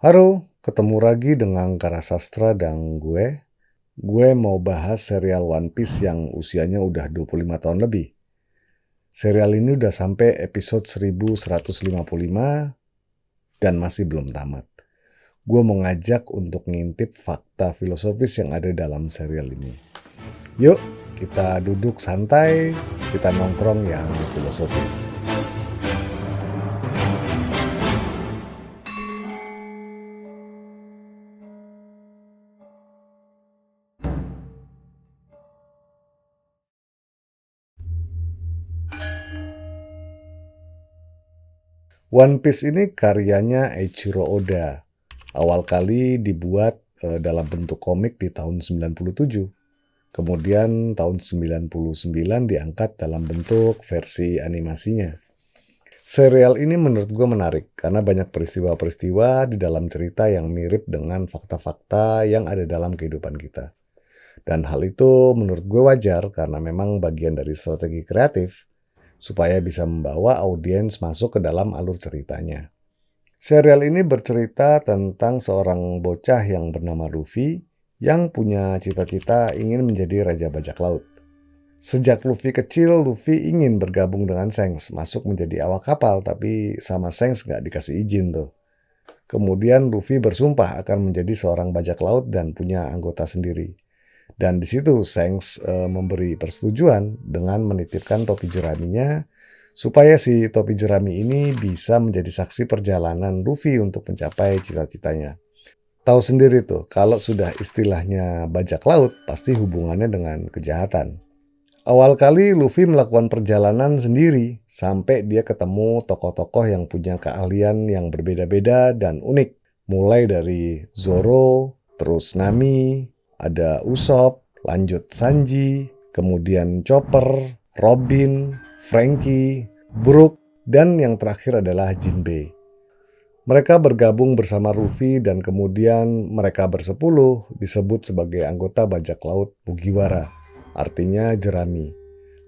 Halo, ketemu lagi dengan Kara Sastra dan gue. Gue mau bahas serial One Piece yang usianya udah 25 tahun lebih. Serial ini udah sampai episode 1155 dan masih belum tamat. Gue mau ngajak untuk ngintip fakta filosofis yang ada dalam serial ini. Yuk, kita duduk santai, kita nongkrong yang filosofis. One Piece ini karyanya Eiichiro Oda. Awal kali dibuat dalam bentuk komik di tahun 97. Kemudian tahun 99 diangkat dalam bentuk versi animasinya. Serial ini menurut gue menarik karena banyak peristiwa-peristiwa di dalam cerita yang mirip dengan fakta-fakta yang ada dalam kehidupan kita. Dan hal itu menurut gue wajar karena memang bagian dari strategi kreatif supaya bisa membawa audiens masuk ke dalam alur ceritanya. Serial ini bercerita tentang seorang bocah yang bernama Luffy yang punya cita-cita ingin menjadi Raja Bajak Laut. Sejak Luffy kecil, Luffy ingin bergabung dengan Shanks, masuk menjadi awak kapal, tapi sama Shanks nggak dikasih izin tuh. Kemudian Luffy bersumpah akan menjadi seorang bajak laut dan punya anggota sendiri. Dan di situ Shanks memberi persetujuan dengan menitipkan topi jeraminya supaya si topi jerami ini bisa menjadi saksi perjalanan Luffy untuk mencapai cita-citanya. Tahu sendiri tuh, kalau sudah istilahnya bajak laut, pasti hubungannya dengan kejahatan. Awal kali Luffy melakukan perjalanan sendiri, sampai dia ketemu tokoh-tokoh yang punya keahlian yang berbeda-beda dan unik. Mulai dari Zoro, terus Nami, ada Usopp, lanjut Sanji, kemudian Chopper, Robin, Franky, Brook, dan yang terakhir adalah Jinbei. Mereka bergabung bersama Luffy dan kemudian mereka bersepuluh disebut sebagai anggota bajak laut Mugiwara, artinya jerami.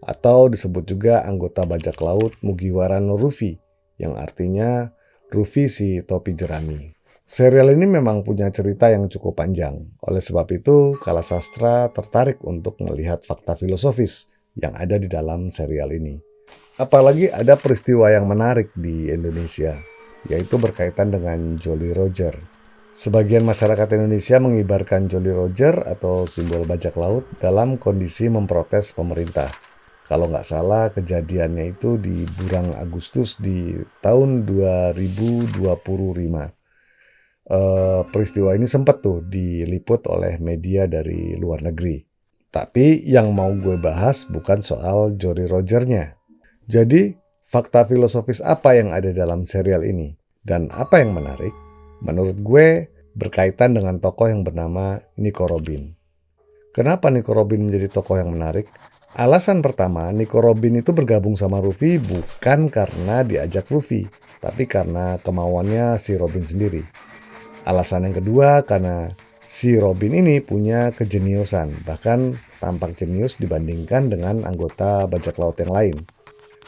Atau disebut juga anggota bajak laut Mugiwara no Luffy, yang artinya Luffy si topi jerami. Serial ini memang punya cerita yang cukup panjang. Oleh sebab itu, Kala Sastra tertarik untuk melihat fakta filosofis yang ada di dalam serial ini. Apalagi ada peristiwa yang menarik di Indonesia, yaitu berkaitan dengan Jolly Roger. Sebagian masyarakat Indonesia mengibarkan Jolly Roger atau simbol bajak laut dalam kondisi memprotes pemerintah. Kalau nggak salah kejadiannya itu di bulan Agustus di tahun 2025. Peristiwa ini sempat tuh diliput oleh media dari luar negeri. Tapi yang mau gue bahas bukan soal Jolly Rogernya. Jadi, fakta filosofis apa yang ada dalam serial ini? Dan apa yang menarik? Menurut gue, berkaitan dengan tokoh yang bernama Nico Robin. Kenapa Nico Robin menjadi tokoh yang menarik? Alasan pertama, Nico Robin itu bergabung sama Luffy bukan karena diajak Luffy, tapi karena kemauannya si Robin sendiri. Alasan yang kedua, karena si Robin ini punya kejeniusan, bahkan tampak jenius dibandingkan dengan anggota bajak laut yang lain.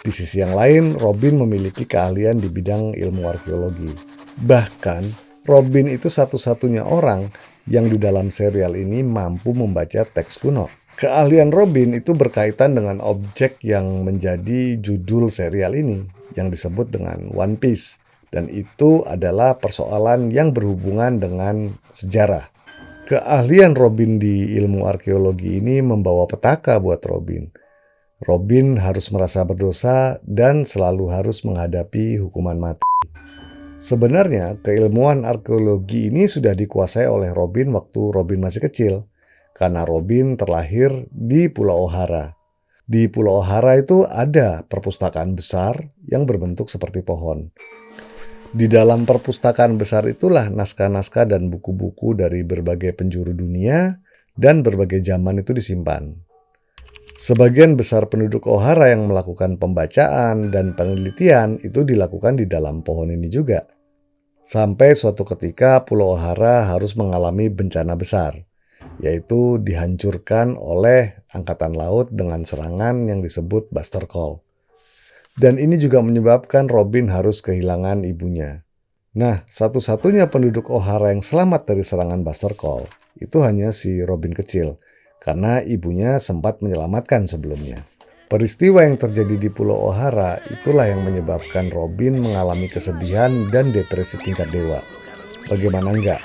Di sisi yang lain, Robin memiliki keahlian di bidang ilmu arkeologi. Bahkan, Robin itu satu-satunya orang yang di dalam serial ini mampu membaca teks kuno. Keahlian Robin itu berkaitan dengan objek yang menjadi judul serial ini, yang disebut dengan One Piece. Dan itu adalah persoalan yang berhubungan dengan sejarah. Keahlian Robin di ilmu arkeologi ini membawa petaka buat Robin. Robin harus merasa berdosa dan selalu harus menghadapi hukuman mati. Sebenarnya, keilmuan arkeologi ini sudah dikuasai oleh Robin waktu Robin masih kecil, karena Robin terlahir di Pulau Ohara. Di Pulau Ohara itu ada perpustakaan besar yang berbentuk seperti pohon. Di dalam perpustakaan besar itulah naskah-naskah dan buku-buku dari berbagai penjuru dunia dan berbagai zaman itu disimpan. Sebagian besar penduduk Ohara yang melakukan pembacaan dan penelitian itu dilakukan di dalam pohon ini juga. Sampai suatu ketika Pulau Ohara harus mengalami bencana besar, yaitu dihancurkan oleh angkatan laut dengan serangan yang disebut Buster Call. Dan ini juga menyebabkan Robin harus kehilangan ibunya. Nah, satu-satunya penduduk O'Hara yang selamat dari serangan Buster Call itu hanya si Robin kecil, karena ibunya sempat menyelamatkan sebelumnya. Peristiwa yang terjadi di Pulau O'Hara itulah yang menyebabkan Robin mengalami kesedihan dan depresi tingkat dewa. Bagaimana enggak?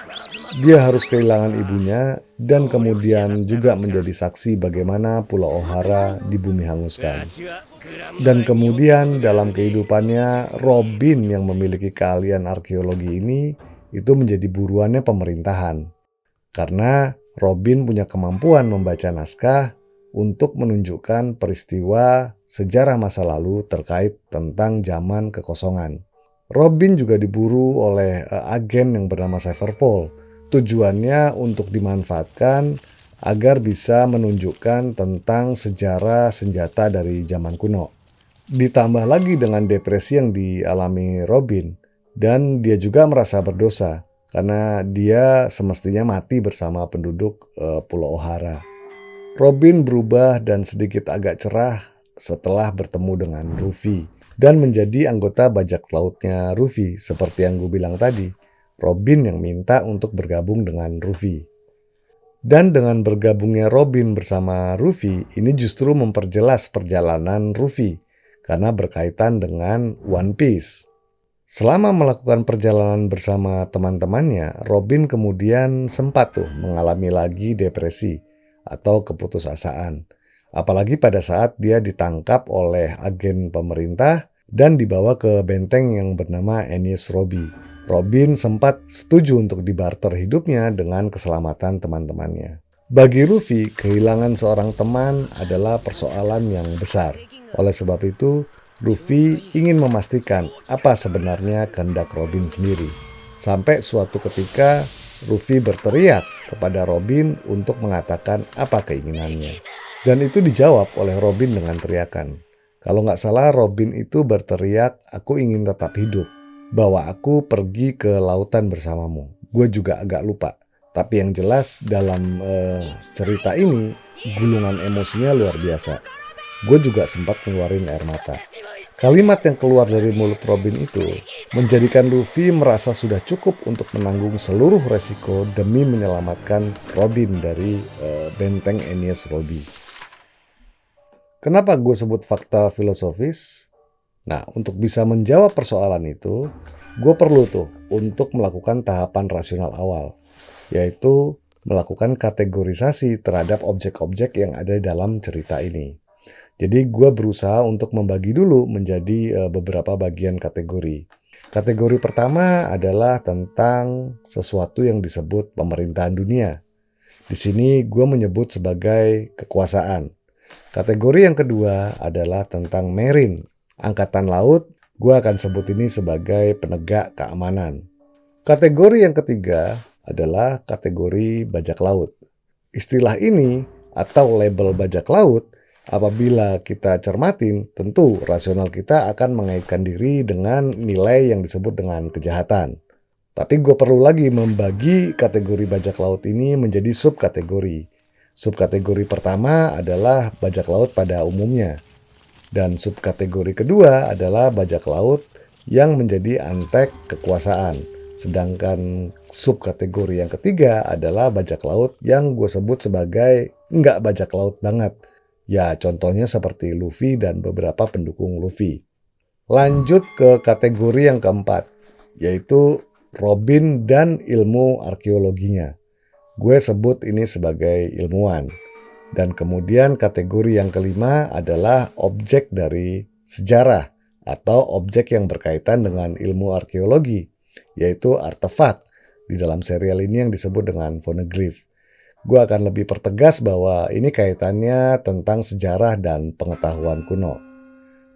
Dia harus kehilangan ibunya dan kemudian juga menjadi saksi bagaimana Pulau O'Hara di bumi hanguskan. Dan kemudian dalam kehidupannya, Robin yang memiliki keahlian arkeologi ini itu menjadi buruannya pemerintahan. Karena Robin punya kemampuan membaca naskah untuk menunjukkan peristiwa sejarah masa lalu terkait tentang zaman kekosongan. Robin juga diburu oleh agen yang bernama Cypherpole. Tujuannya untuk dimanfaatkan agar bisa menunjukkan tentang sejarah senjata dari zaman kuno. Ditambah lagi dengan depresi yang dialami Robin, dan dia juga merasa berdosa karena dia semestinya mati bersama penduduk Pulau O'Hara. Robin berubah dan sedikit agak cerah setelah bertemu dengan Ruffy dan menjadi anggota bajak lautnya Ruffy. Seperti yang gue bilang tadi, Robin yang minta untuk bergabung dengan Ruffy. Dan dengan bergabungnya Robin bersama Ruffy, ini justru memperjelas perjalanan Ruffy karena berkaitan dengan One Piece. Selama melakukan perjalanan bersama teman-temannya, Robin kemudian sempat mengalami lagi depresi atau keputusasaan. Apalagi pada saat dia ditangkap oleh agen pemerintah dan dibawa ke benteng yang bernama Enies Lobby. Robin sempat setuju untuk dibarter hidupnya dengan keselamatan teman-temannya. Bagi Ruffy, kehilangan seorang teman adalah persoalan yang besar. Oleh sebab itu, Ruffy ingin memastikan apa sebenarnya kehendak Robin sendiri. Sampai suatu ketika, Ruffy berteriak kepada Robin untuk mengatakan apa keinginannya. Dan itu dijawab oleh Robin dengan teriakan. Kalau nggak salah, Robin itu berteriak, "Aku ingin tetap hidup. Bawa aku pergi ke lautan bersamamu." Gue juga agak lupa. Tapi yang jelas dalam cerita ini, gulungan emosinya luar biasa. Gue juga sempat ngeluarin air mata. Kalimat yang keluar dari mulut Robin itu menjadikan Luffy merasa sudah cukup untuk menanggung seluruh resiko demi menyelamatkan Robin dari benteng Enies Lobby. Kenapa gue sebut fakta filosofis? Nah, untuk bisa menjawab persoalan itu, gue perlu untuk melakukan tahapan rasional awal, yaitu melakukan kategorisasi terhadap objek-objek yang ada dalam cerita ini. Jadi gue berusaha untuk membagi dulu menjadi beberapa bagian kategori. Kategori pertama adalah tentang sesuatu yang disebut pemerintahan dunia. Di sini gue menyebut sebagai kekuasaan. Kategori yang kedua adalah tentang marine, angkatan laut. Gue akan sebut ini sebagai penegak keamanan. Kategori yang ketiga adalah kategori bajak laut. Istilah ini atau label bajak laut, apabila kita cermatin, tentu rasional kita akan mengaitkan diri dengan nilai yang disebut dengan kejahatan. Tapi gue perlu lagi membagi kategori bajak laut ini menjadi subkategori. Subkategori pertama adalah bajak laut pada umumnya. Dan subkategori kedua adalah bajak laut yang menjadi antek kekuasaan. Sedangkan subkategori yang ketiga adalah bajak laut yang gue sebut sebagai nggak bajak laut banget. Ya, contohnya seperti Luffy dan beberapa pendukung Luffy. Lanjut ke kategori yang keempat, yaitu Robin dan ilmu arkeologinya. Gue sebut ini sebagai ilmuwan. Dan kemudian kategori yang kelima adalah objek dari sejarah atau objek yang berkaitan dengan ilmu arkeologi, yaitu artefak di dalam serial ini yang disebut dengan phonoglyph. Gue akan lebih pertegas bahwa ini kaitannya tentang sejarah dan pengetahuan kuno.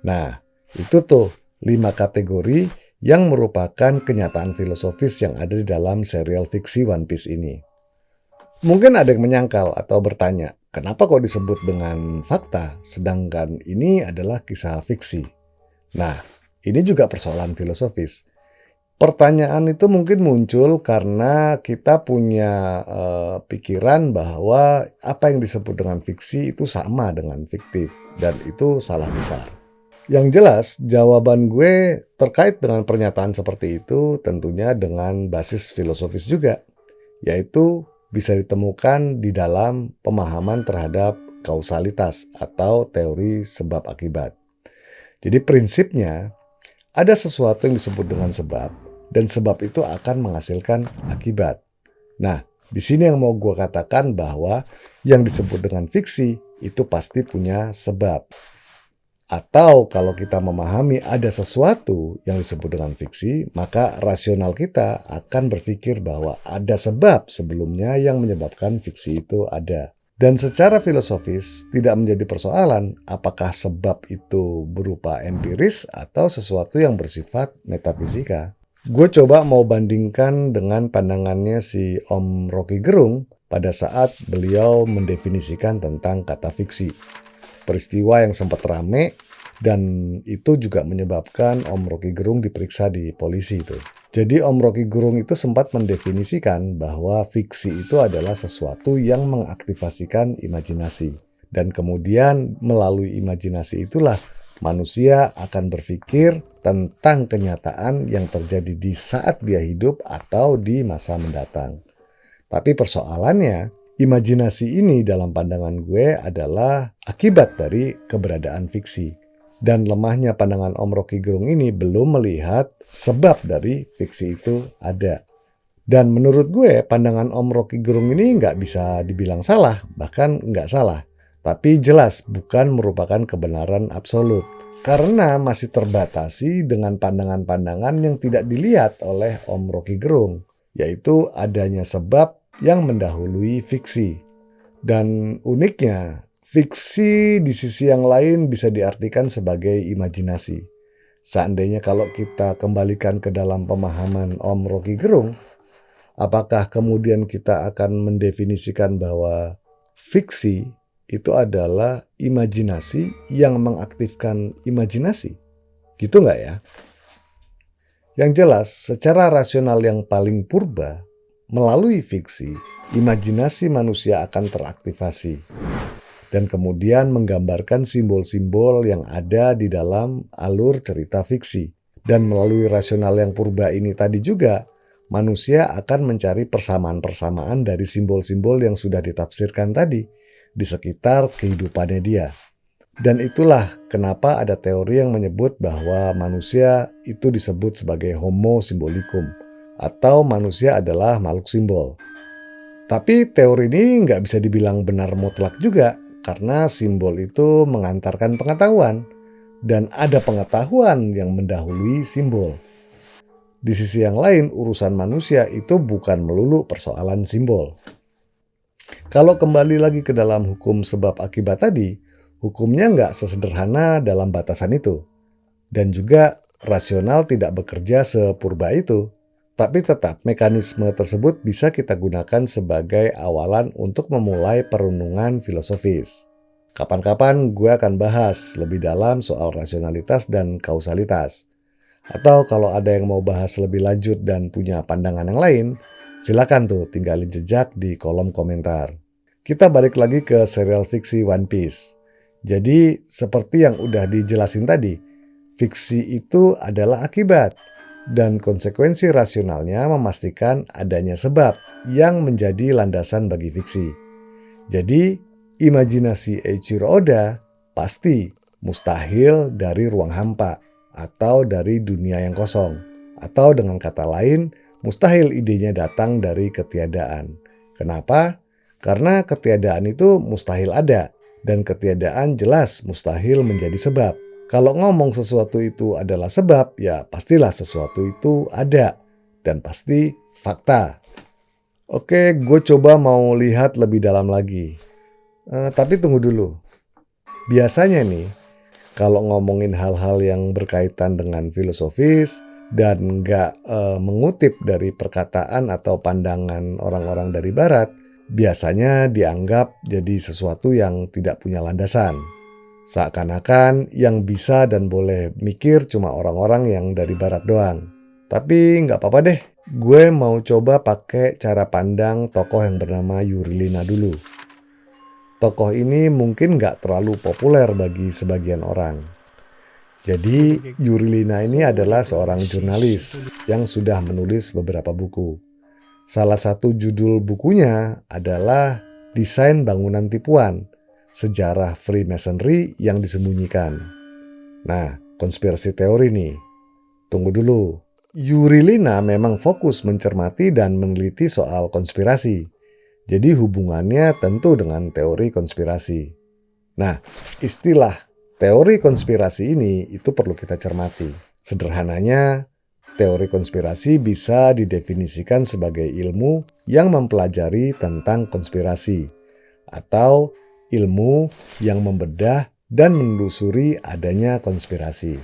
Nah, itu 5 kategori yang merupakan kenyataan filosofis yang ada di dalam serial fiksi One Piece ini. Mungkin ada yang menyangkal atau bertanya, kenapa kok disebut dengan fakta, sedangkan ini adalah kisah fiksi? Nah, ini juga persoalan filosofis. Pertanyaan itu mungkin muncul karena kita punya pikiran bahwa apa yang disebut dengan fiksi itu sama dengan fiktif, dan itu salah besar. Yang jelas, jawaban gue terkait dengan pernyataan seperti itu tentunya dengan basis filosofis juga, yaitu bisa ditemukan di dalam pemahaman terhadap kausalitas atau teori sebab akibat. Jadi prinsipnya, ada sesuatu yang disebut dengan sebab, dan sebab itu akan menghasilkan akibat. Nah, di sini yang mau gue katakan bahwa yang disebut dengan fiksi itu pasti punya sebab. Atau kalau kita memahami ada sesuatu yang disebut dengan fiksi, maka rasional kita akan berpikir bahwa ada sebab sebelumnya yang menyebabkan fiksi itu ada. Dan secara filosofis tidak menjadi persoalan apakah sebab itu berupa empiris atau sesuatu yang bersifat metafisika. Gue coba mau bandingkan dengan pandangannya si Om Rocky Gerung pada saat beliau mendefinisikan tentang kata fiksi. Peristiwa yang sempat rame dan itu juga menyebabkan Om Rocky Gerung diperiksa di polisi itu. Jadi Om Rocky Gerung itu sempat mendefinisikan bahwa fiksi itu adalah sesuatu yang mengaktifasikan imajinasi. Dan kemudian melalui imajinasi itulah manusia akan berpikir tentang kenyataan yang terjadi di saat dia hidup atau di masa mendatang. Tapi persoalannya, imajinasi ini dalam pandangan gue adalah akibat dari keberadaan fiksi. Dan lemahnya pandangan Om Rocky Gerung ini belum melihat sebab dari fiksi itu ada. Dan menurut gue, pandangan Om Rocky Gerung ini nggak bisa dibilang salah, bahkan nggak salah. Tapi jelas bukan merupakan kebenaran absolut. Karena masih terbatasi dengan pandangan-pandangan yang tidak dilihat oleh Om Rocky Gerung, yaitu adanya sebab yang mendahului fiksi. Dan uniknya, fiksi di sisi yang lain bisa diartikan sebagai imajinasi. Seandainya kalau kita kembalikan ke dalam pemahaman Om Rocky Gerung, apakah kemudian kita akan mendefinisikan bahwa fiksi itu adalah imajinasi yang mengaktifkan imajinasi? Gitu nggak ya? Yang jelas, secara rasional yang paling purba, melalui fiksi, imajinasi manusia akan teraktivasi dan kemudian menggambarkan simbol-simbol yang ada di dalam alur cerita fiksi. Dan melalui rasional yang purba ini tadi juga, manusia akan mencari persamaan-persamaan dari simbol-simbol yang sudah ditafsirkan tadi di sekitar kehidupannya dia. Dan itulah kenapa ada teori yang menyebut bahwa manusia itu disebut sebagai homo symbolicum, atau manusia adalah makhluk simbol. Tapi teori ini nggak bisa dibilang benar mutlak juga, karena simbol itu mengantarkan pengetahuan, dan ada pengetahuan yang mendahului simbol. Di sisi yang lain, urusan manusia itu bukan melulu persoalan simbol. Kalau kembali lagi ke dalam hukum sebab akibat tadi, hukumnya nggak sesederhana dalam batasan itu. Dan juga rasional tidak bekerja sepurba itu. Tapi tetap mekanisme tersebut bisa kita gunakan sebagai awalan untuk memulai perenungan filosofis. Kapan-kapan gue akan bahas lebih dalam soal rasionalitas dan kausalitas. Atau kalau ada yang mau bahas lebih lanjut dan punya pandangan yang lain, silakan tuh tinggalin jejak di kolom komentar. Kita balik lagi ke serial fiksi One Piece. Jadi seperti yang udah dijelasin tadi, fiksi itu adalah akibat. Dan konsekuensi rasionalnya memastikan adanya sebab yang menjadi landasan bagi fiksi. Jadi, imajinasi Eiichiro Oda pasti mustahil dari ruang hampa atau dari dunia yang kosong. Atau dengan kata lain, mustahil idenya datang dari ketiadaan. Kenapa? Karena ketiadaan itu mustahil ada, dan ketiadaan jelas mustahil menjadi sebab. Kalau ngomong sesuatu itu adalah sebab, ya pastilah sesuatu itu ada. Dan pasti fakta. Oke, gue coba mau lihat lebih dalam lagi. Tapi tunggu dulu. Biasanya nih, kalau ngomongin hal-hal yang berkaitan dengan filosofis dan nggak mengutip dari perkataan atau pandangan orang-orang dari barat, biasanya dianggap jadi sesuatu yang tidak punya landasan. Seakan-akan yang bisa dan boleh mikir cuma orang-orang yang dari barat doang. Tapi nggak apa-apa deh, gue mau coba pakai cara pandang tokoh yang bernama Yurilina dulu. Tokoh ini mungkin nggak terlalu populer bagi sebagian orang. Jadi, Yurilina ini adalah seorang jurnalis yang sudah menulis beberapa buku. Salah satu judul bukunya adalah Desain Bangunan Tipuan, Sejarah Freemasonry yang Disembunyikan. Nah, konspirasi teori nih. Tunggu dulu. Yurilina memang fokus mencermati dan meneliti soal konspirasi. Jadi hubungannya tentu dengan teori konspirasi. Nah, istilah teori konspirasi ini itu perlu kita cermati. Sederhananya, teori konspirasi bisa didefinisikan sebagai ilmu yang mempelajari tentang konspirasi atau ilmu yang membedah dan menelusuri adanya konspirasi.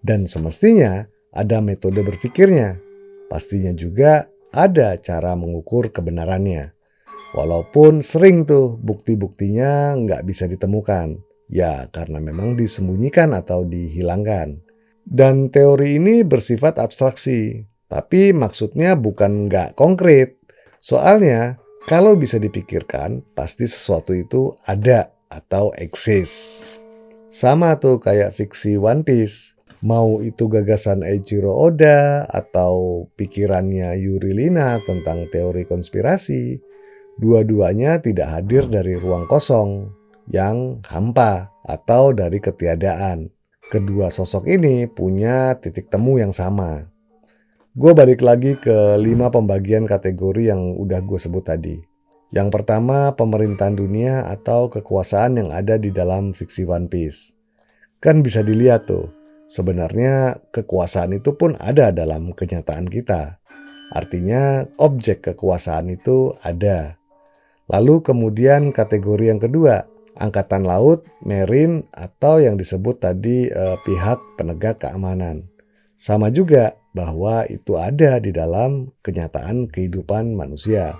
Dan semestinya ada metode berpikirnya. Pastinya juga ada cara mengukur kebenarannya. Walaupun sering tuh bukti-buktinya nggak bisa ditemukan. Ya karena memang disembunyikan atau dihilangkan. Dan teori ini bersifat abstraksi. Tapi maksudnya bukan nggak konkret. Soalnya kalau bisa dipikirkan pasti sesuatu itu ada atau eksis. Sama tuh kayak fiksi One Piece. Mau itu gagasan Eiichiro Oda atau pikirannya Yurilina tentang teori konspirasi, dua-duanya tidak hadir dari ruang kosong yang hampa atau dari ketiadaan. Kedua sosok ini punya titik temu yang sama. Gue balik lagi ke 5 pembagian kategori yang udah gue sebut tadi. Yang pertama, pemerintahan dunia atau kekuasaan yang ada di dalam fiksi One Piece. Kan bisa dilihat tuh, sebenarnya kekuasaan itu pun ada dalam kenyataan kita. Artinya objek kekuasaan itu ada. Lalu kemudian kategori yang kedua, angkatan laut, marine, atau yang disebut tadi pihak penegak keamanan. Sama juga bahwa itu ada di dalam kenyataan kehidupan manusia.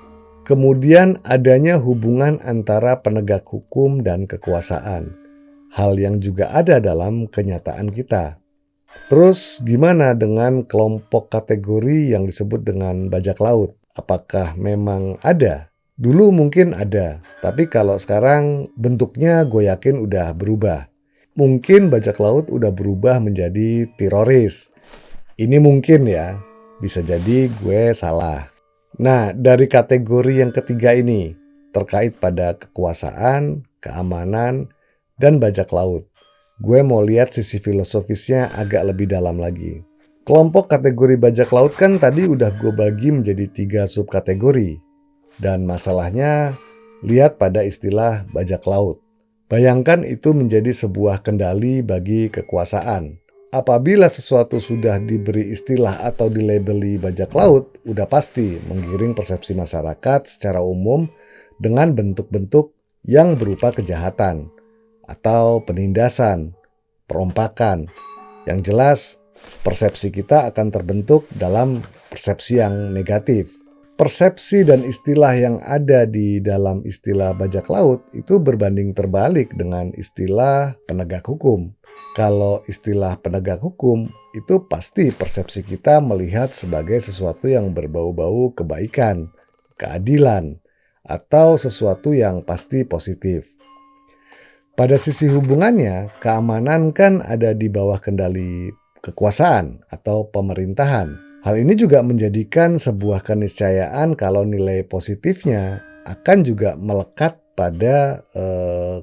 Kemudian adanya hubungan antara penegak hukum dan kekuasaan. Hal yang juga ada dalam kenyataan kita. Terus gimana dengan kelompok kategori yang disebut dengan bajak laut? Apakah memang ada? Dulu mungkin ada, tapi kalau sekarang bentuknya gue yakin udah berubah. Mungkin bajak laut udah berubah menjadi teroris. Ini mungkin ya, bisa jadi gue salah. Nah, dari kategori yang ketiga ini, terkait pada kekuasaan, keamanan, dan bajak laut. Gue mau lihat sisi filosofisnya agak lebih dalam lagi. Kelompok kategori bajak laut kan tadi udah gue bagi menjadi 3 subkategori. Dan masalahnya, lihat pada istilah bajak laut. Bayangkan itu menjadi sebuah kendali bagi kekuasaan. Apabila sesuatu sudah diberi istilah atau dilabeli bajak laut, udah pasti menggiring persepsi masyarakat secara umum dengan bentuk-bentuk yang berupa kejahatan atau penindasan, perompakan. Yang jelas, persepsi kita akan terbentuk dalam persepsi yang negatif. Persepsi dan istilah yang ada di dalam istilah bajak laut itu berbanding terbalik dengan istilah penegak hukum. Kalau istilah penegak hukum itu pasti persepsi kita melihat sebagai sesuatu yang berbau-bau kebaikan, keadilan, atau sesuatu yang pasti positif. Pada sisi hubungannya, keamanan kan ada di bawah kendali kekuasaan atau pemerintahan. Hal ini juga menjadikan sebuah keniscayaan kalau nilai positifnya akan juga melekat pada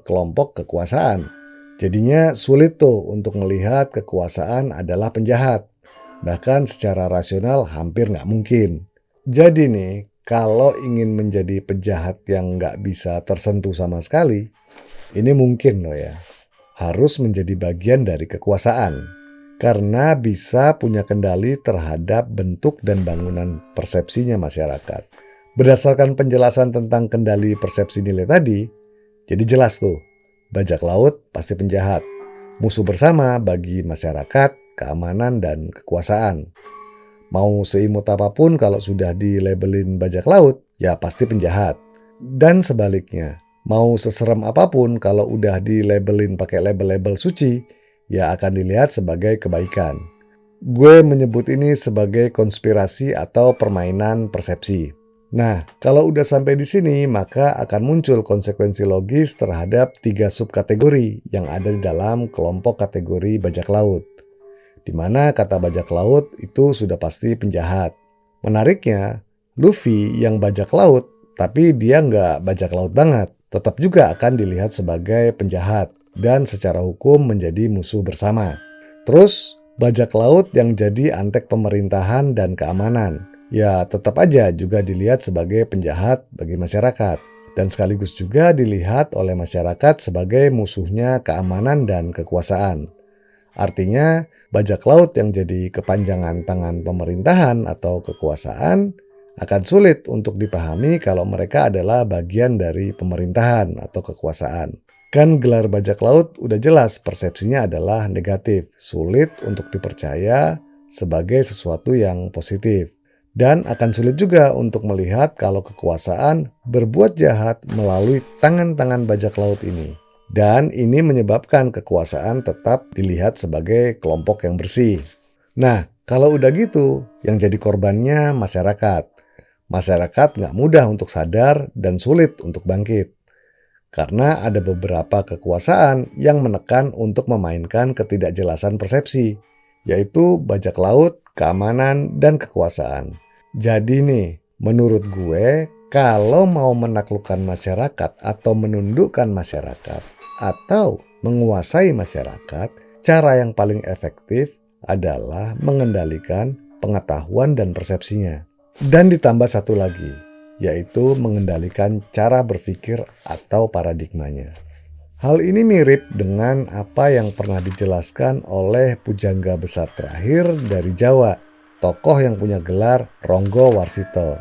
kelompok kekuasaan. Jadinya sulit tuh untuk melihat kekuasaan adalah penjahat. Bahkan secara rasional hampir nggak mungkin. Jadi nih, kalau ingin menjadi penjahat yang nggak bisa tersentuh sama sekali, ini mungkin loh ya. Harus menjadi bagian dari kekuasaan. Karena bisa punya kendali terhadap bentuk dan bangunan persepsinya masyarakat. Berdasarkan penjelasan tentang kendali persepsi nilai tadi, jadi jelas tuh. Bajak laut pasti penjahat, musuh bersama bagi masyarakat, keamanan, dan kekuasaan. Mau seimut apapun kalau sudah dilabelin bajak laut, ya pasti penjahat. Dan sebaliknya, mau seserem apapun kalau udah dilabelin pakai label-label suci, ya akan dilihat sebagai kebaikan. Gue menyebut ini sebagai konspirasi atau permainan persepsi. Nah, kalau udah sampai di sini, maka akan muncul konsekuensi logis terhadap 3 subkategori yang ada di dalam kelompok kategori bajak laut, di mana kata bajak laut itu sudah pasti penjahat. Menariknya, Luffy yang bajak laut, tapi dia nggak bajak laut banget, tetap juga akan dilihat sebagai penjahat dan secara hukum menjadi musuh bersama. Terus, bajak laut yang jadi antek pemerintahan dan keamanan, ya tetap aja juga dilihat sebagai penjahat bagi masyarakat. Dan sekaligus juga dilihat oleh masyarakat sebagai musuhnya keamanan dan kekuasaan. Artinya, bajak laut yang jadi kepanjangan tangan pemerintahan atau kekuasaan akan sulit untuk dipahami kalau mereka adalah bagian dari pemerintahan atau kekuasaan. Kan gelar bajak laut udah jelas persepsinya adalah negatif, sulit untuk dipercaya sebagai sesuatu yang positif. Dan akan sulit juga untuk melihat kalau kekuasaan berbuat jahat melalui tangan-tangan bajak laut ini. Dan ini menyebabkan kekuasaan tetap dilihat sebagai kelompok yang bersih. Nah, kalau udah gitu, yang jadi korbannya masyarakat. Masyarakat nggak mudah untuk sadar dan sulit untuk bangkit. Karena ada beberapa kekuasaan yang menekan untuk memainkan ketidakjelasan persepsi, yaitu bajak laut, keamanan, dan kekuasaan. Jadi nih, menurut gue, kalau mau menaklukkan masyarakat atau menundukkan masyarakat, atau menguasai masyarakat, cara yang paling efektif adalah mengendalikan pengetahuan dan persepsinya. Dan ditambah satu lagi, yaitu mengendalikan cara berpikir atau paradigmanya. Hal ini mirip dengan apa yang pernah dijelaskan oleh pujangga besar terakhir dari Jawa, tokoh yang punya gelar Ronggo Warsito.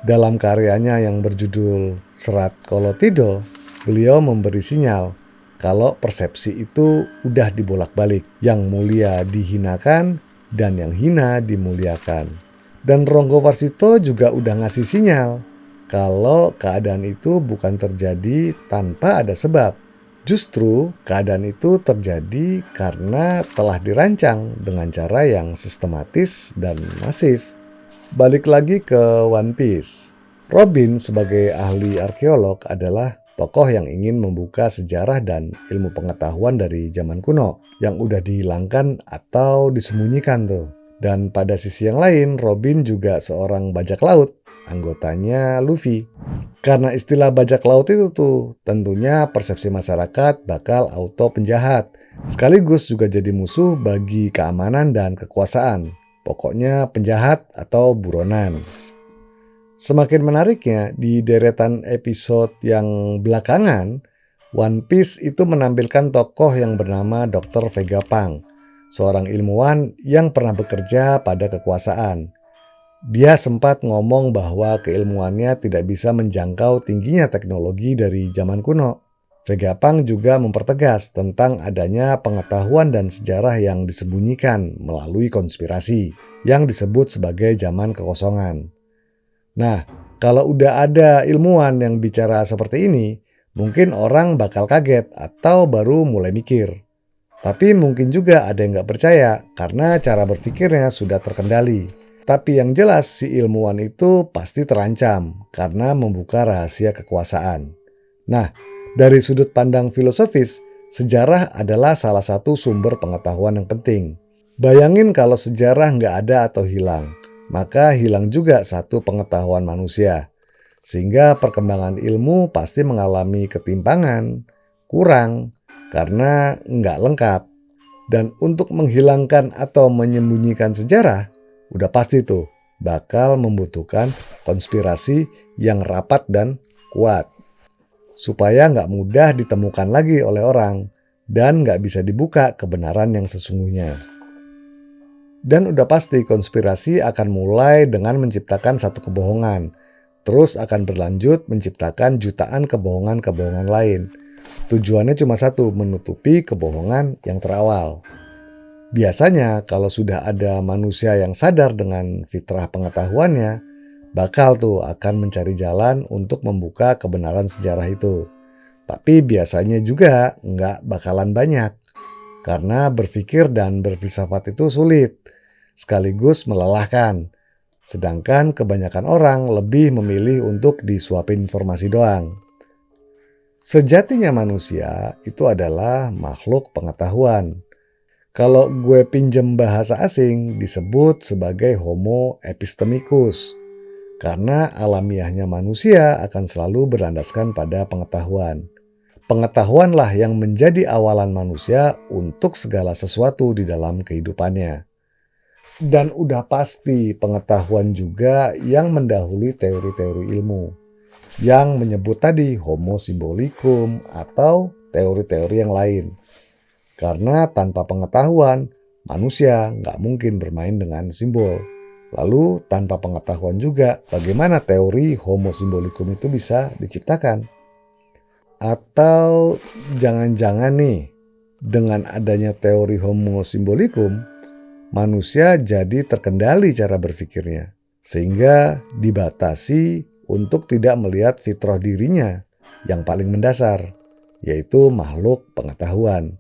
Dalam karyanya yang berjudul Serat Kolotido, beliau memberi sinyal kalau persepsi itu udah dibolak-balik, yang mulia dihinakan dan yang hina dimuliakan. Dan Ronggo Warsito juga udah ngasih sinyal kalau keadaan itu bukan terjadi tanpa ada sebab. Justru keadaan itu terjadi karena telah dirancang dengan cara yang sistematis dan masif. Balik lagi ke One Piece. Robin sebagai ahli arkeolog adalah tokoh yang ingin membuka sejarah dan ilmu pengetahuan dari zaman kuno yang udah dihilangkan atau disembunyikan tuh. Dan pada sisi yang lain, Robin juga seorang bajak laut, anggotanya Luffy. Karena istilah bajak laut itu tuh, tentunya persepsi masyarakat bakal auto penjahat, sekaligus juga jadi musuh bagi keamanan dan kekuasaan. Pokoknya penjahat atau buronan. Semakin menariknya, di deretan episode yang belakangan, One Piece itu menampilkan tokoh yang bernama Dr. Vegapunk, seorang ilmuwan yang pernah bekerja pada kekuasaan. Dia sempat ngomong bahwa keilmuannya tidak bisa menjangkau tingginya teknologi dari zaman kuno. Vegapunk juga mempertegas tentang adanya pengetahuan dan sejarah yang disembunyikan melalui konspirasi, yang disebut sebagai zaman kekosongan. Nah, kalau udah ada ilmuwan yang bicara seperti ini, mungkin orang bakal kaget atau baru mulai mikir. Tapi mungkin juga ada yang nggak percaya karena cara berpikirnya sudah terkendali. Tapi yang jelas si ilmuwan itu pasti terancam karena membuka rahasia kekuasaan. Nah, dari sudut pandang filosofis, sejarah adalah salah satu sumber pengetahuan yang penting. Bayangin kalau sejarah nggak ada atau hilang, maka hilang juga satu pengetahuan manusia. Sehingga perkembangan ilmu pasti mengalami ketimpangan, kurang, karena nggak lengkap. Dan untuk menghilangkan atau menyembunyikan sejarah, udah pasti tuh bakal membutuhkan konspirasi yang rapat dan kuat. Supaya nggak mudah ditemukan lagi oleh orang dan nggak bisa dibuka kebenaran yang sesungguhnya. Dan udah pasti konspirasi akan mulai dengan menciptakan satu kebohongan. Terus akan berlanjut menciptakan jutaan kebohongan-kebohongan lain. Tujuannya cuma satu, menutupi kebohongan yang terawal. Biasanya kalau sudah ada manusia yang sadar dengan fitrah pengetahuannya, bakal tuh akan mencari jalan untuk membuka kebenaran sejarah itu. Tapi biasanya juga nggak bakalan banyak, karena berpikir dan berfilsafat itu sulit, sekaligus melelahkan. Sedangkan kebanyakan orang lebih memilih untuk disuapin informasi doang. Sejatinya manusia itu adalah makhluk pengetahuan. Kalau gue pinjem bahasa asing disebut sebagai Homo epistemicus. Karena alamiahnya manusia akan selalu berlandaskan pada pengetahuan. Pengetahuanlah yang menjadi awalan manusia untuk segala sesuatu di dalam kehidupannya. Dan udah pasti pengetahuan juga yang mendahului teori-teori ilmu. Yang menyebut tadi Homo symbolicum atau teori-teori yang lain. Karena tanpa pengetahuan, manusia nggak mungkin bermain dengan simbol. Lalu tanpa pengetahuan juga, bagaimana teori Homo symbolicum itu bisa diciptakan? Atau jangan-jangan nih, dengan adanya teori Homo symbolicum, manusia jadi terkendali cara berpikirnya. Sehingga dibatasi untuk tidak melihat fitrah dirinya yang paling mendasar, yaitu makhluk pengetahuan.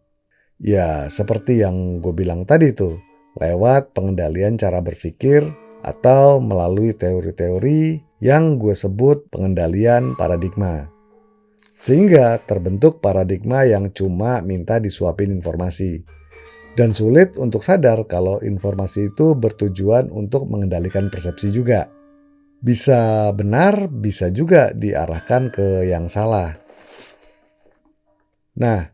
Ya, seperti yang gue bilang tadi tuh, lewat pengendalian cara berpikir atau melalui teori-teori yang gue sebut pengendalian paradigma. Sehingga terbentuk paradigma yang cuma minta disuapin informasi. Dan sulit untuk sadar kalau informasi itu bertujuan untuk mengendalikan persepsi juga. Bisa benar, bisa juga diarahkan ke yang salah. Nah,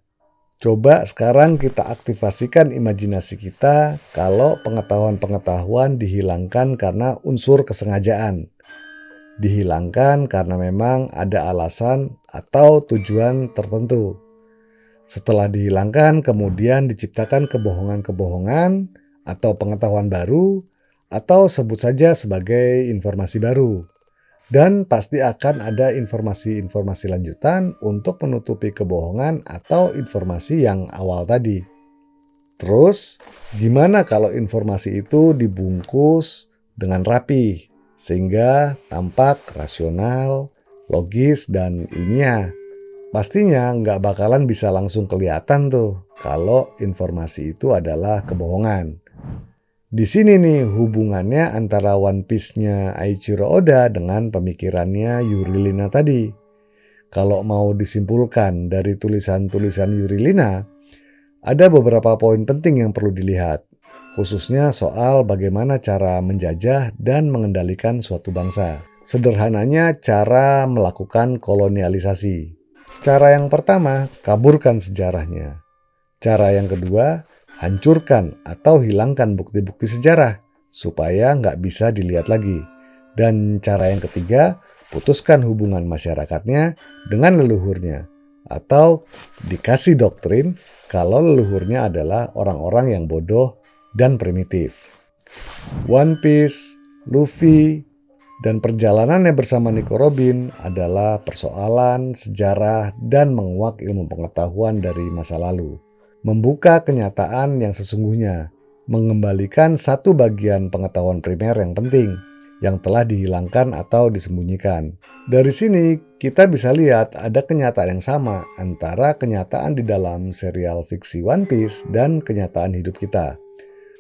coba sekarang kita aktifasikan imajinasi kita kalau pengetahuan-pengetahuan dihilangkan karena unsur kesengajaan. Dihilangkan karena memang ada alasan atau tujuan tertentu. Setelah dihilangkan, kemudian diciptakan kebohongan-kebohongan atau pengetahuan baru, atau sebut saja sebagai informasi baru. Dan pasti akan ada informasi-informasi lanjutan untuk menutupi kebohongan atau informasi yang awal tadi. Terus, gimana kalau informasi itu dibungkus dengan rapi? Sehingga tampak rasional, logis, dan ilmiah. Pastinya nggak bakalan bisa langsung kelihatan tuh kalau informasi itu adalah kebohongan. Di sini nih hubungannya antara One Piece-nya Eiichiro Oda dengan pemikirannya Yurilina tadi. Kalau mau disimpulkan dari tulisan-tulisan Yurilina, ada beberapa poin penting yang perlu dilihat. Khususnya soal bagaimana cara menjajah dan mengendalikan suatu bangsa. Sederhananya cara melakukan kolonialisasi. Cara yang pertama, kaburkan sejarahnya. Cara yang kedua, hancurkan atau hilangkan bukti-bukti sejarah supaya nggak bisa dilihat lagi. Dan cara yang ketiga, putuskan hubungan masyarakatnya dengan leluhurnya. Atau dikasih doktrin kalau leluhurnya adalah orang-orang yang bodoh dan primitif. One Piece, Luffy, dan perjalanannya bersama Nico Robin adalah persoalan sejarah dan menguak ilmu pengetahuan dari masa lalu. Membuka kenyataan yang sesungguhnya, mengembalikan satu bagian pengetahuan primer yang penting, yang telah dihilangkan atau disembunyikan. Dari sini, kita bisa lihat ada kenyataan yang sama antara kenyataan di dalam serial fiksi One Piece dan kenyataan hidup kita.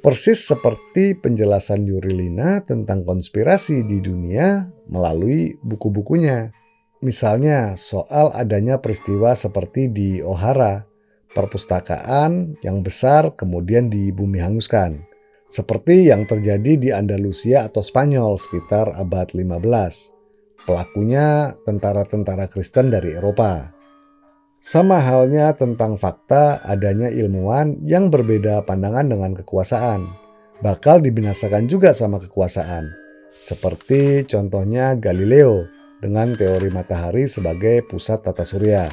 Persis seperti penjelasan Yurilina tentang konspirasi di dunia melalui buku-bukunya. Misalnya soal adanya peristiwa seperti di Ohara, perpustakaan yang besar kemudian di bumi hanguskan. Seperti yang terjadi di Andalusia atau Spanyol sekitar abad 15. Pelakunya tentara-tentara Kristen dari Eropa. Sama halnya tentang fakta adanya ilmuwan yang berbeda pandangan dengan kekuasaan. Bakal dibinasakan juga sama kekuasaan. Seperti contohnya Galileo dengan teori matahari sebagai pusat tata surya.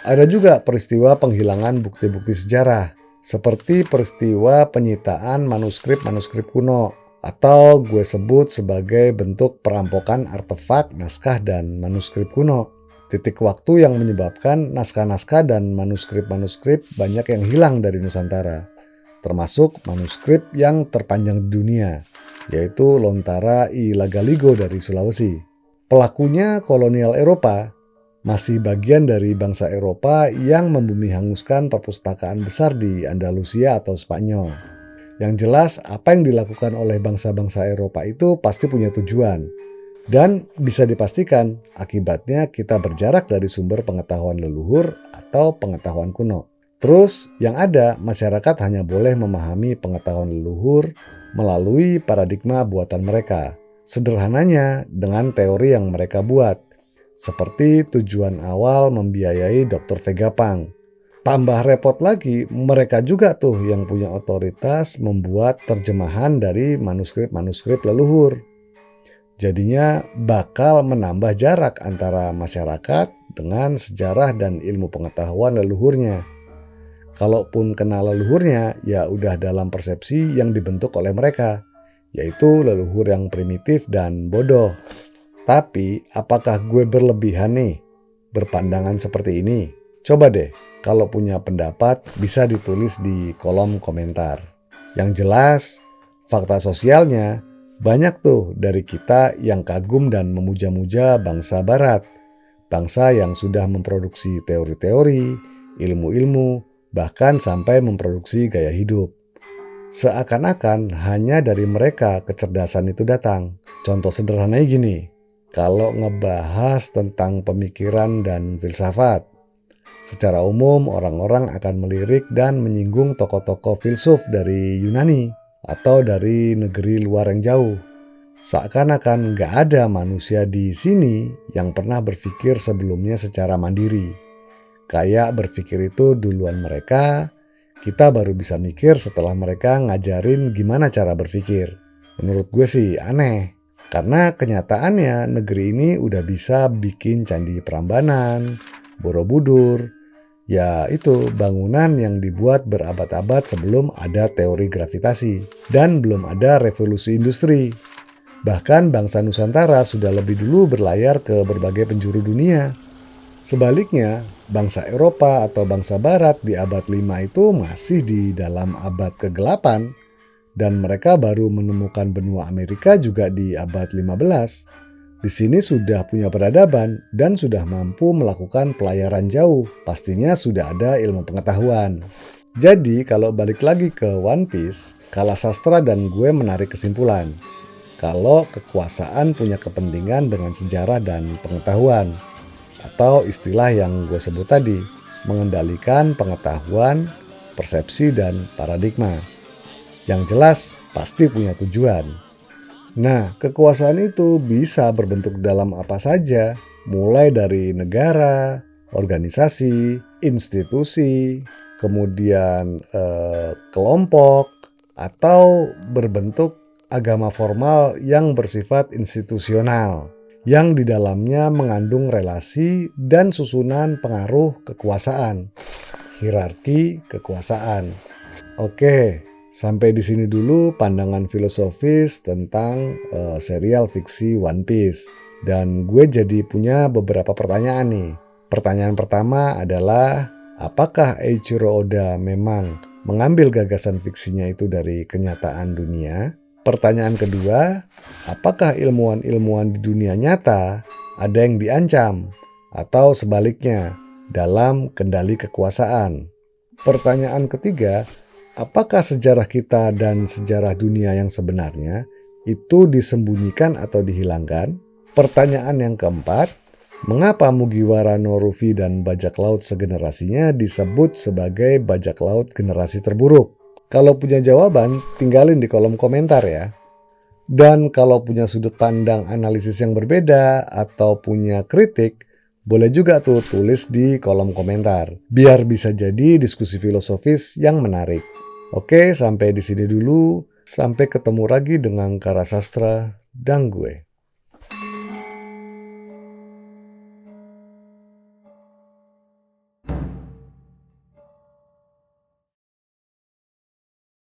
Ada juga peristiwa penghilangan bukti-bukti sejarah. Seperti peristiwa penyitaan manuskrip-manuskrip kuno. Atau gue sebut sebagai bentuk perampokan artefak, naskah, dan manuskrip kuno. Titik waktu yang menyebabkan naskah-naskah dan manuskrip-manuskrip banyak yang hilang dari Nusantara. Termasuk manuskrip yang terpanjang di dunia, yaitu Lontara I Lagaligo dari Sulawesi. Pelakunya kolonial Eropa, masih bagian dari bangsa Eropa yang membumi hanguskan perpustakaan besar di Andalusia atau Spanyol. Yang jelas, apa yang dilakukan oleh bangsa-bangsa Eropa itu pasti punya tujuan. Dan bisa dipastikan, akibatnya kita berjarak dari sumber pengetahuan leluhur atau pengetahuan kuno. Terus, yang ada, masyarakat hanya boleh memahami pengetahuan leluhur melalui paradigma buatan mereka. Sederhananya, dengan teori yang mereka buat. Seperti tujuan awal membiayai Dr. Vegapunk. Tambah repot lagi, mereka juga tuh yang punya otoritas membuat terjemahan dari manuskrip-manuskrip leluhur. Jadinya bakal menambah jarak antara masyarakat dengan sejarah dan ilmu pengetahuan leluhurnya. Kalaupun kenal leluhurnya, ya udah dalam persepsi yang dibentuk oleh mereka, yaitu leluhur yang primitif dan bodoh. Tapi, apakah gue berlebihan nih berpandangan seperti ini? Coba deh, kalau punya pendapat bisa ditulis di kolom komentar. Yang jelas, fakta sosialnya banyak tuh dari kita yang kagum dan memuja-muja bangsa barat. Bangsa yang sudah memproduksi teori-teori, ilmu-ilmu, bahkan sampai memproduksi gaya hidup. Seakan-akan hanya dari mereka kecerdasan itu datang. Contoh sederhananya gini, kalau ngebahas tentang pemikiran dan filsafat, secara umum orang-orang akan melirik dan menyinggung tokoh-tokoh filsuf dari Yunani atau dari negeri luar yang jauh. Seakan-akan nggak ada manusia di sini yang pernah berpikir sebelumnya secara mandiri. Kayak berpikir itu duluan mereka, kita baru bisa mikir setelah mereka ngajarin gimana cara berpikir. Menurut gue sih aneh. Karena kenyataannya negeri ini udah bisa bikin candi Prambanan, Borobudur, ya itu bangunan yang dibuat berabad-abad sebelum ada teori gravitasi dan belum ada revolusi industri. Bahkan bangsa Nusantara sudah lebih dulu berlayar ke berbagai penjuru dunia. Sebaliknya, bangsa Eropa atau bangsa Barat di abad 5 itu masih di dalam abad ke-8 dan mereka baru menemukan benua Amerika juga di abad 15. Di sini sudah punya peradaban dan sudah mampu melakukan pelayaran jauh. Pastinya sudah ada ilmu pengetahuan. Jadi kalau balik lagi ke One Piece, Kalasastra dan gue menarik kesimpulan. Kalau kekuasaan punya kepentingan dengan sejarah dan pengetahuan. Atau istilah yang gue sebut tadi, mengendalikan pengetahuan, persepsi, dan paradigma. Yang jelas pasti punya tujuan. Nah, kekuasaan itu bisa berbentuk dalam apa saja, mulai dari negara, organisasi, institusi, kemudian kelompok, atau berbentuk agama formal yang bersifat institusional, yang di dalamnya mengandung relasi dan susunan pengaruh kekuasaan, hierarki kekuasaan. Oke, sampai di sini dulu pandangan filosofis tentang serial fiksi One Piece. Dan gue jadi punya beberapa pertanyaan nih. Pertanyaan pertama adalah, apakah Eiichiro Oda memang mengambil gagasan fiksinya itu dari kenyataan dunia? Pertanyaan kedua, apakah ilmuwan-ilmuwan di dunia nyata ada yang diancam? Atau sebaliknya, dalam kendali kekuasaan? Pertanyaan ketiga, apakah sejarah kita dan sejarah dunia yang sebenarnya itu disembunyikan atau dihilangkan? Pertanyaan yang keempat, mengapa Mugiwara no Luffy dan bajak laut segenerasinya disebut sebagai bajak laut generasi terburuk? Kalau punya jawaban, tinggalin di kolom komentar ya. Dan kalau punya sudut pandang analisis yang berbeda atau punya kritik, boleh juga tuh tulis di kolom komentar. Biar bisa jadi diskusi filosofis yang menarik. Oke, sampai di sini dulu. Sampai ketemu lagi dengan Karasastra dan gue.